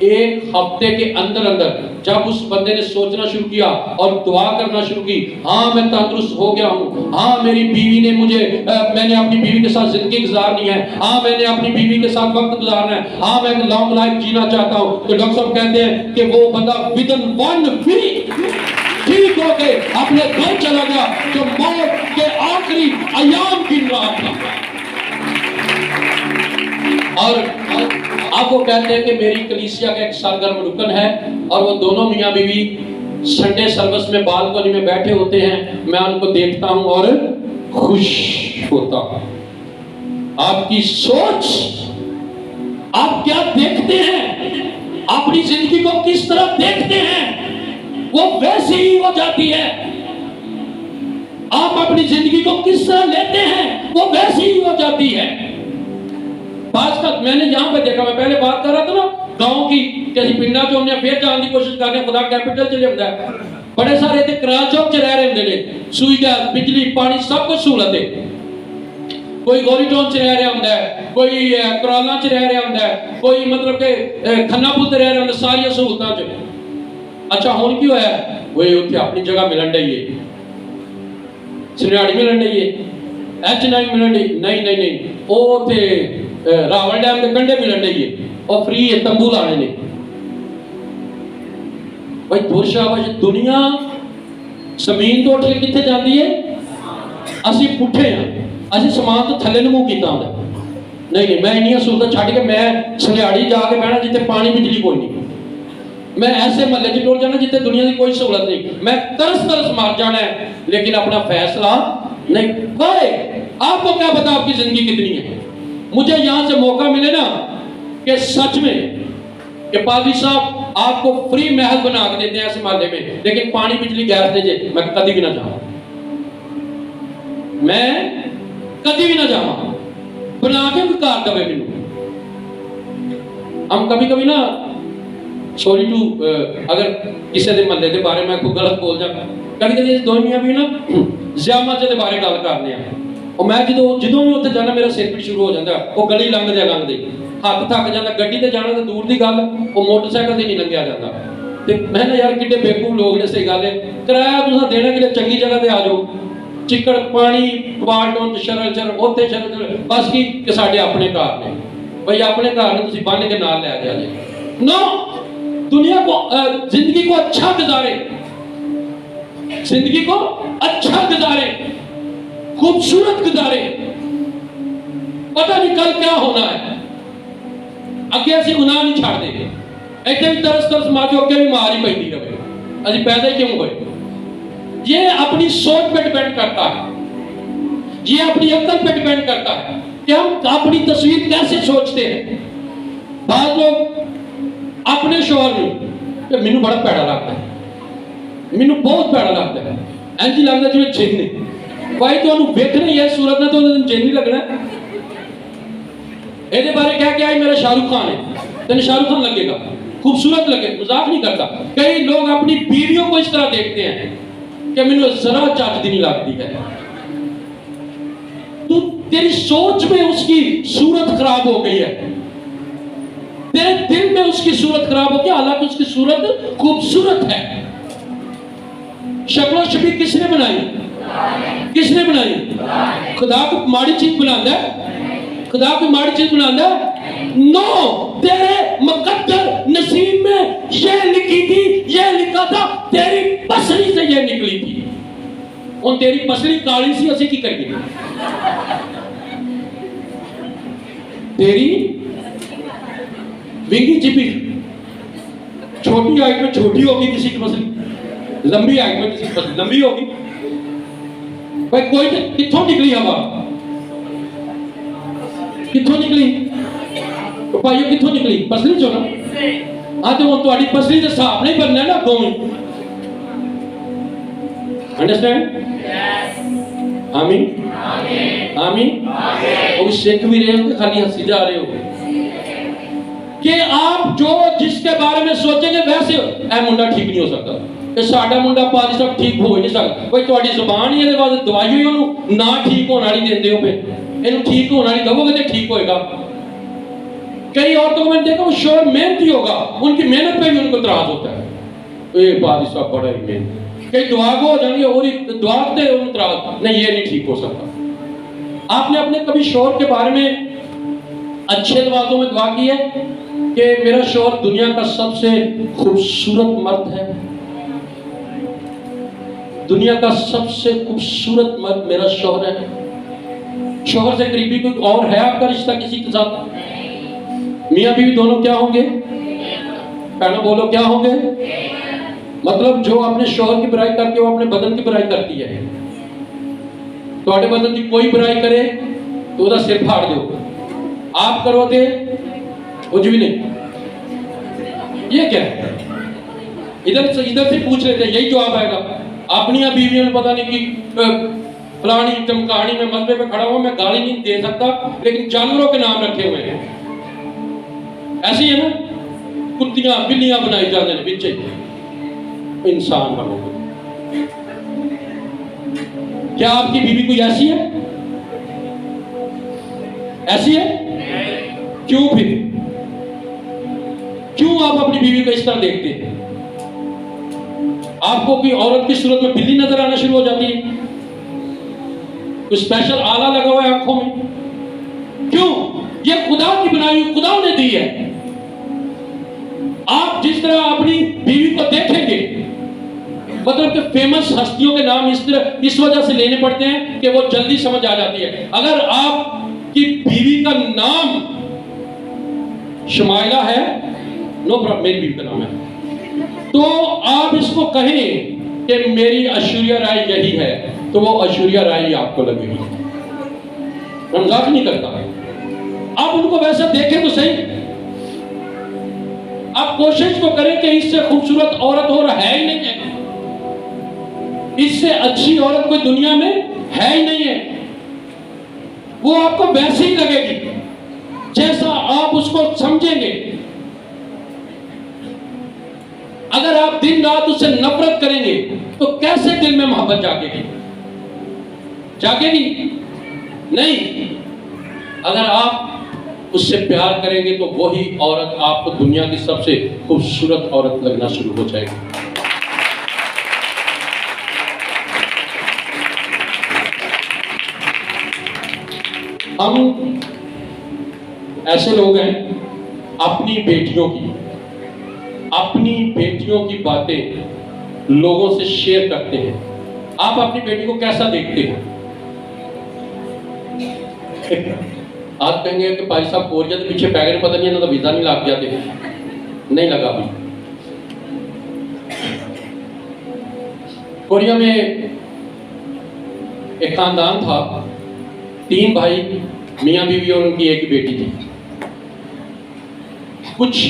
ایک ہفتے کے اندر جب اس بندے نے سوچنا شروع کیا اور دعا کرنا شروع کی، ہاں میں تندرست ہو گیا ہوں، ہاں میری بیوی نے میں نے اپنی بیوی کے ساتھ زندگی گزارنی ہے، ہاں میں نے اپنی بیوی کے ساتھ وقت گزارنا ہے، ہاں میں ایک لانگ لائف جینا چاہتا ہوں، تو ڈاکٹر صاحب کہتے ہیں کہ وہ بندہ ودن 1 ویک ٹھیک ہو کے اپنے گھر چلا گیا جو موت کے آخری ایام گن رہا تھا۔ اور اب وہ کہتے ہیں کہ میری کلیسیا کا ایک سرگرم رکن ہے اور وہ دونوں میاں بیوی سنڈے سروس میں بالکنی میں بیٹھے ہوتے ہیں، میں ان کو دیکھتا ہوں اور خوش ہوتا ہوں۔ آپ کی سوچ، آپ کیا دیکھتے ہیں، اپنی زندگی کو کس طرح دیکھتے ہیں، وہ ویسی ہی ہو جاتی ہے۔ آپ اپنی زندگی کو کس طرح لیتے ہیں وہ ویسی ہی ہو جاتی ہے۔ بعض کا میں نے یہاں پہ دیکھا، میں پہلے بات کر رہا تھا نا گاؤں کی، کسی پنڈا جو ہم نے پھر جان کی کوشش کر رہے ہیں، خدا کیپٹل چلے ہوتا ہے، بڑے سارے تھے کرال چوک چ رہ رہے ہوں، سوئی گیس بجلی پانی سب کچھ سہولت ہے، کوئی گوری ٹون چ رہ رہا ہوں، کوئی کرالاں چ رہ رہا ہوں، کوئی مطلب کہ کھنا پل تے رہ رہا ہوں، ساری سہولتاں چ۔ اچھا ہون کی ہویا ہے وہ اتنے اپنی جگہ ملن ڈی ہے، سنیاڑی ملن ڈی ہے، ایچ نائی ملن ڈی، نہیں وہ تھے راول ڈیم کے کنڈے ملن ڈی ہے، اور فری ہے تمبو لانے نے۔ بھائی دورشاہ دنیا زمین تو اٹھ کے کتنے جاتی ہے، اسی پٹھے ہیں، اسی سامان تو تھلے نمو کیتا ہوں۔ نہیں میں انہیں سہولت چھڈ کے میں سنیاڑی جا کے بہنا جتنے پانی بجلی کوئی نہیں، میں ایسے محلے چ ٹر جانا جتنے دنیا کی کوئی سہولت نہیں، میں ترس مار جانا ہے لیکن اپنا فیصلہ نہیں۔ بھائی آپ کو کیا پتا آپ کی زندگی کتنی ہے؟ مجھے یہاں سے موقع ملے نا کہ سچ میں کہ پادری صاحب آپ کو فری محل بنا کے دیتے ہیں ایسے محلے میں، لیکن پانی بجلی گیس دے جے میں کدی بھی نہ جاؤں، میں کدی بھی نہ جاؤں، بنا کے کوئی کار دے مینوں۔ ہم کبھی نا سوری ٹو اگر کسی دے محلے دے بارے میں کوئی غلط بول جا، کبھی دو میاں بھی نا زیامت دے بارے گل کرنے ہیں، اور میں جدوں بھی اتنے جانا میرا سر پیٹ شروع ہو جاتا ہے، وہ گلی لنگ دے ہاتھ تھک جاتا، گڈی تے جانا تو دور دی گل، وہ موٹر سائیکل تے نہیں لنگیا جاتا۔ تے میں نے یار کڈے بیوقوف لوگ نے، صحیح گل ہے، کرایہ تساں دینا کہ چنگی جگہ تے آ جاؤ، چکڑ پانی بالٹون شرل اوتے شرل بس کی کہ ساڈے اپنے گھر نے، بھائی اپنے گھر نے تسی بن کے نال لے آ جائے نو۔ دنیا کو زندگی کو اچھا گزارے، زندگی کو اچھا گزارے، خوبصورت گزارے، پتہ نہیں کل کیا ہونا ہے، اگے اسی گناہ نہیں چھاڑ دے گے، ایتھے بھی ترس مار جو اگے بھی مار ہی پہنی رہے، اسی پیدا ہی کیوں ہوئے؟ یہ اپنی سوچ پہ ڈیپینڈ کرتا ہے، یہ اپنی عقل پہ ڈیپینڈ کرتا ہے کہ ہم اپنی تصویر کیسے سوچتے ہیں۔ بعض لوگ اپنے شوہر میں کہ مینوں بڑا پیڑا لگتا ہے، مینوں بہت پیڑا لگتا ہے، اینجی لگتا جی جن نے، بھائی تو انہوں ویکھنا ہی ہے صورت نہ تو جن نہیں لگنا ہے۔ یہ بارے کہہ کے آئی میرا شاہ رخ خان ہے، تین شاہ رخ خان لگے گا، خوبصورت لگے، مذاق نہیں کرتا۔ کئی لوگ اپنی بیویوں کو اس طرح دیکھتے ہیں کہ مینوں ذرا چاٹ دی نہیں لگتی ہے، تو تیری سوچ میں اس کی صورت خراب ہو گئی ہے، تیرے دل میں اس کی صورت خراب ہو گئی، حالانکہ اس کی صورت خوبصورت ہے۔ شکل و شبیہ کس نے بنائی؟ کس نے بنائی؟ خدا کو ماڑی چیز بناتا ہے؟ خدا کو ماڑی چیز بناتا ہے؟ نو، تیرے مقدر نصیب میں یہ لکھی تھی، یہ لکھا تھا، تیری پسلی سے یہ نکلی تھی، اور تیری پسلی کالی سی اسی کی کر گئی، تیری ونگی چپی چھوٹی ہائٹ میں چھوٹی ہوگی کسی کی پسلی، لمبی ہائٹ میں کسی کی پسلی لمبی ہوگی۔ بھائی کوئی کتھوں نکلی ہوا، کتھوں نکلی بھائی، کتھوں نکلی؟ پسلی چو نا، ہاں تو وہ تہاڈی پسلی سے صاف نہیں بننا ہے نا اگوں میں، انڈرسٹینڈ؟ آمین آمین۔ وہ سکھ بھی رہے ہو کہ خالی ہنسی جا رہے ہو کہ آپ جو جس کے بارے میں سوچیں گے ویسے اے منڈا ٹھیک نہیں ہو سکتا، کہ ساڈا منڈا پادری صاحب ٹھیک ہو نہیں سکتا۔ بھائی تہاڈی زبان ہی دے بعد دوائی ہوئی انہوں نہ ٹھیک ہونے والی دیندے ہو، پہ اینوں ٹھیک ہونے والی کہو گے تے ٹھیک ہوئے گا، کئی عورتوں کو میں نے دیکھا وہ شوہر محنتی ہوگا، ان کی محنت پہ بھی ان کو اعتراض ہوتا ہے، اے بادی صاحب بڑا ہی محنت، کئی دعا کو ہو جائیں گے اور دعا دے ان اعتراض، نہیں یہ نہیں ٹھیک ہو سکتا۔ آپ نے اپنے کبھی شوہر کے بارے میں اچھے الفاظوں میں دعا کی ہے کہ میرا شوہر دنیا کا سب سے خوبصورت مرد ہے، دنیا کا سب سے خوبصورت مرد میرا شوہر ہے؟ شوہر سے قریبی کوئی اور ہے آپ کا رشتہ کسی کے ساتھ؟ میاں بیوی دونوں کیا ہوں گے؟ پہلے بولو کیا ہوں گے؟ مطلب جو اپنے شوہر کی برائی کرتی ہے وہ اپنے بدن کی برائی کرتی ہے۔ تواڈے بدن کی کوئی برائی کرے تو وہ سر پھاڑ دو، آپ کرو تے کچھ بھی نہیں۔ یہ کیا ہے؟ ادھر سے پوچھ لیتے یہی جواب آئے گا۔ اپنی بیویوں نے پتہ نہیں کہ فلانی چمکانی میں مسئلے پہ کھڑا ہوں، میں گالی نہیں دے سکتا لیکن جانوروں کے نام رکھے ہوئے ہیں، ایسی ہے نا، کتیاں بلیاں بنائی جانے ہیں بچے، انسان بنو گے۔ کیا آپ کی بیوی کوئی ایسی ہے؟ ایسی ہے؟ کیوں پھر کیوں آپ اپنی بیوی کو اس طرح دیکھتے ہیں؟ آپ کو کوئی عورت کی صورت میں بلی نظر آنا شروع ہو جاتی ہے؟ کوئی اسپیشل آلہ لگا ہوا ہے آنکھوں میں؟ کیوں؟ یہ خدا کی بنائی ہوئی، خدا نے دی ہے۔ آپ جس طرح اپنی بیوی کو دیکھیں گے، مطلب کہ فیمس ہستیوں کے نام اس وجہ سے لینے پڑتے ہیں کہ وہ جلدی سمجھ آ جاتی ہے۔ اگر آپ کی بیوی کا نام شمائلہ ہے، نو پرابلم، میری بیوی کا نام ہے، تو آپ اس کو کہیں کہ میری ایشوریا رائے یہی ہے، تو وہ ایشوریا رائے آپ کو لگے گی۔ میں مذاق نہیں کرتا، آپ ان کو ویسا دیکھیں تو صحیح۔ آپ کوشش تو کریں کہ اس سے خوبصورت عورت اور ہے ہی نہیں ہے، اس سے اچھی عورت کوئی دنیا میں ہے ہی نہیں ہے، وہ آپ کو ویسے ہی لگے گی جیسا آپ اس کو سمجھیں گے۔ اگر آپ دن رات اس سے نفرت کریں گے تو کیسے دل میں محبت جاگے گی؟ جاگے گی نہیں۔ اگر آپ اس سے پیار کریں گے تو وہی عورت آپ کو دنیا کی سب سے خوبصورت عورت لگنا شروع ہو جائے گی۔ ہم ایسے لوگ ہیں اپنی بیٹیوں کی باتیں لوگوں سے شیئر کرتے ہیں۔ آپ اپنی بیٹی کو کیسا دیکھتے ہیں؟ آپ کہیں گے کہ بھائی صاحب کوریا کے پیچھے پیغیر پتہ نہیں ہے، نہ تو ویزا نہیں لگ جاتے، نہیں لگا بھی۔ کوریا میں ایک خاندان تھا، 3 بھائی، میاں بیوی اور ان کی ایک بیٹی تھی۔ کچھ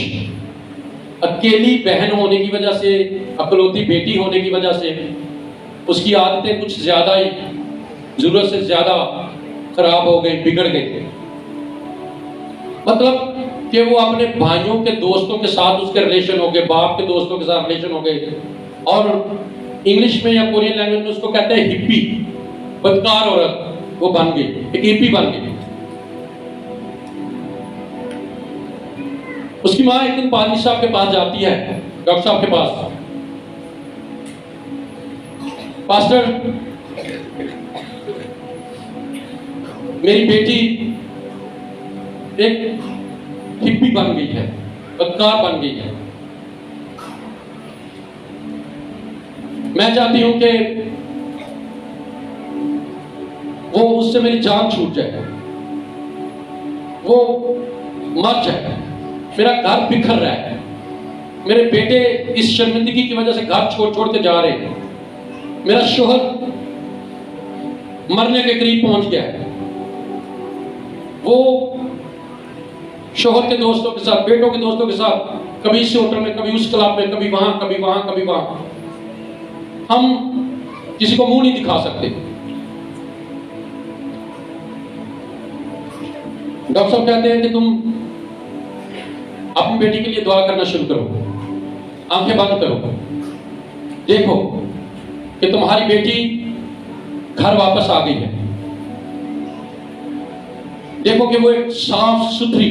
اکیلی بہن ہونے کی وجہ سے، اکلوتی بیٹی ہونے کی وجہ سے اس کی عادتیں کچھ زیادہ ہی ضرورت سے زیادہ خراب ہو گئی، بگڑ گئی۔ مطلب کہ وہ اپنے بھائیوں کے دوستوں کے ساتھ اس کے ریلیشن ہو گئے، باپ کے دوستوں کے ساتھ ریلیشن ہو گئے، اور انگلش میں یا کورین لینگویج میں اس کو کہتے ہیں ہپی، بدکار عورت وہ بن گئی، ایک ہپی بن گئی۔ اس کی ماں ایک دن پادری صاحب کے پاس جاتی ہے، ڈاکٹر صاحب کے پاس، پاسٹر میری بیٹی ایک ہپی بن گئی ہے، بدکار بن گئی ہے، میں چاہتی ہوں کہ وہ اس سے میری جان چھوٹ جائے، وہ مر جائے، میرا گھر بکھر رہا ہے، میرے بیٹے اس شرمندگی کی وجہ سے گھر چھوڑ کے جا رہے ہیں، میرا شوہر مرنے کے قریب پہنچ گیا ہے، وہ شوہر کے دوستوں کے ساتھ، بیٹوں کے دوستوں کے ساتھ، کبھی اس ہوٹل میں، کبھی اس کلب میں، کبھی وہاں، کبھی وہاں، کبھی وہاں، ہم کسی کو منہ نہیں دکھا سکتے۔ ڈاکٹر صاحب کہتے ہیں کہ تم اپنی بیٹی کے لیے دعا کرنا شروع کرو، آنکھیں بند کرو، دیکھو کہ تمہاری بیٹی گھر واپس آ گئی ہے، دیکھو کہ وہ ایک صاف ستھری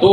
2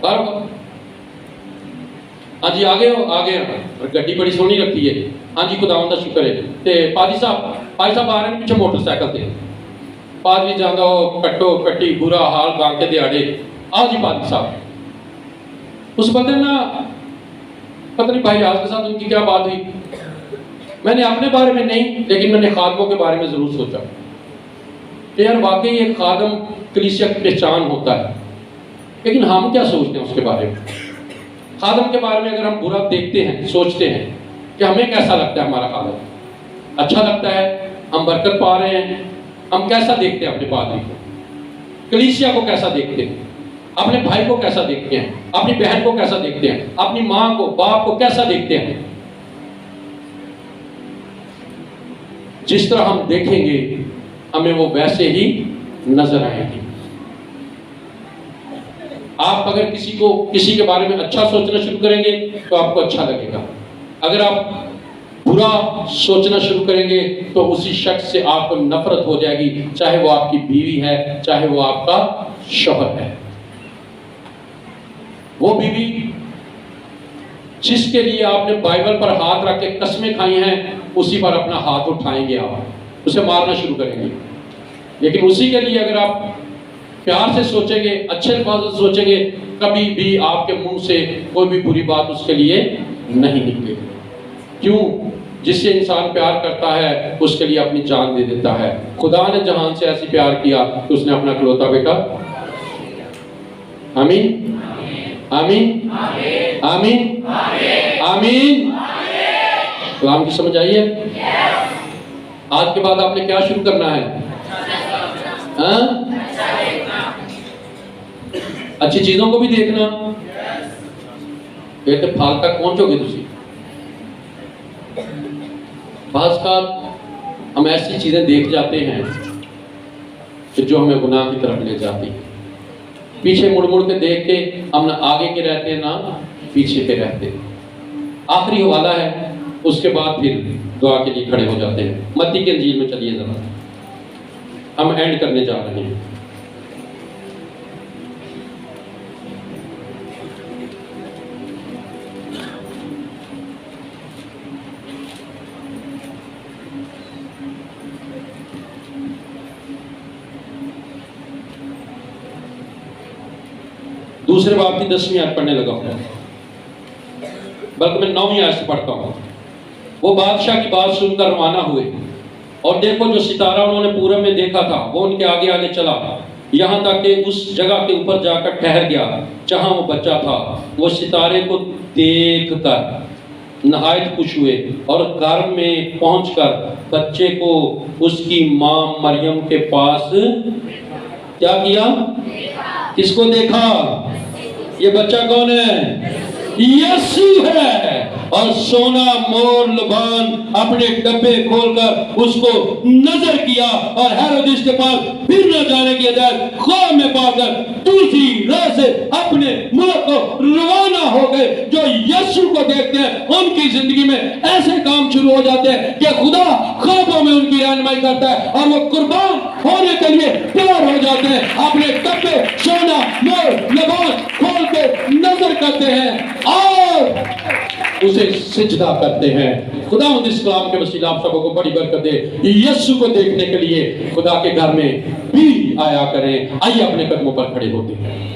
بار بار ہاں جی آ گئے اور گڈی بڑی سونی رکھی ہے ہاں جی خداوند دا شکر ہے تے پادری صاحب آ رہے ہیں پیچھے موٹر سائیکل تے پادری جانا ہو کٹو کٹی برا حال گا کے دیاڑے آؤ جی پادری صاحب اس بندے نا پتہ نہیں بھائی آج کے ساتھ ان کی کیا بات ہوئی میں نے اپنے بارے میں نہیں لیکن میں نے خادموں کے بارے میں ضرور سوچا کہ یار واقعی ایک خادم کلیسیا کی پہچان ہوتا ہے لیکن ہم کیا سوچتے ہیں اس کے بارے میں خادم کے بارے میں اگر ہم برا دیکھتے ہیں سوچتے ہیں کہ ہمیں کیسا لگتا ہے ہمارا خادم اچھا لگتا ہے ہم برکت پا رہے ہیں ہم کیسا دیکھتے ہیں اپنے پادری کو کلیسیا کو کیسا دیکھتے ہیں اپنے بھائی کو کیسا دیکھتے ہیں اپنی بہن کو کیسا دیکھتے ہیں اپنی ماں کو باپ کو کیسا دیکھتے ہیں جس طرح ہم دیکھیں گے ہمیں وہ ویسے ہی نظر آئیں گے آپ اگر کسی کے بارے میں اچھا سوچنا شروع کریں گے تو آپ کو اچھا لگے گا اگر آپ برا سوچنا شروع کریں گے تو اسی شخص سے آپ کو نفرت ہو جائے گی چاہے وہ آپ کی بیوی ہے چاہے وہ آپ کا شوہر ہے وہ بیوی جس کے لیے آپ نے بائبل پر ہاتھ رکھ کے قسمیں کھائی ہیں اسی پر اپنا ہاتھ اٹھائیں گے آپ اسے مارنا شروع کریں گے لیکن اسی کے لیے اگر آپ پیار سے سوچیں گے اچھے الفاظ سے سوچیں گے کبھی بھی آپ کے منہ سے کوئی بھی بری بات اس کے لیے نہیں نکلے کیوں جس سے انسان پیار کرتا ہے اس کے لیے اپنی جان دے دیتا ہے خدا نے جہان سے ایسی پیار کیا کہ اس نے اپنا اکلوتا بیٹا آمین آمین آمین آمین کلام کی سمجھ آئی ہے آج کے بعد آپ نے کیا شروع کرنا ہے اچھی چیزوں کو بھی دیکھنا کہتے پھال تک پہنچو گے تسی بعض کا ہم ایسی چیزیں دیکھ جاتے ہیں کہ جو ہمیں گناہ کی طرف لے جاتی ہیں پیچھے مڑ مڑ کے دیکھ کے ہم نہ آگے کے رہتے ہیں نہ پیچھے کے رہتے ہیں آخری حوالہ ہے اس کے بعد پھر دعا کے لیے کھڑے ہو جاتے ہیں متی کے انجیل میں چلیے ذرا ہم اینڈ کرنے جا رہے ہیں دوسرے باب کی 10ویں آیت پڑھنے لگا ہوں بلکہ میں 9ویں آیت سے پڑھتا ہوں وہ بادشاہ کی بات سن کر روانہ ہوئے اور دیکھو جو ستارہ انہوں نے پورب میں دیکھا تھا وہ ان کے آگے آگے چلا یہاں تک کہ اس جگہ کے اوپر جا کر ٹھہر گیا جہاں وہ بچہ تھا وہ ستارے کو دیکھ کر نہایت خوش ہوئے اور گھر میں پہنچ کر بچے کو اس کی ماں مریم کے پاس کیا کیا کس کو دیکھا یہ بچہ کون ہے یسوع ہے اور سونا مور لبان اپنے ڈبے کھول کر اس کو نظر کیا اور ہیرودیس کے پاس پھر نہ جانے کی ہدایت خواہ میں پا کر دوسری راہ سے اپنے ملک کو روانہ ہو گئے جو یسوع کو دیکھتے ہیں ان کی زندگی میں ایسے کام شروع ہو جاتے ہیں کہ خدا خوابوں میں ان کی رہنمائی کرتا ہے اور وہ قربان ہونے کے لیے تیار ہو جاتے ہیں اپنے ڈبے سونا مور لبان کھول کے نظر کرتے ہیں اور اسے سجدہ کرتے ہیں خدا اس کلام کے وسیلہ آپ سبوں کو بڑی برکت دے یسوع کو دیکھنے کے لیے خدا کے گھر میں بھی آیا کریں آئیے اپنے قدموں پر کھڑے ہوتے ہیں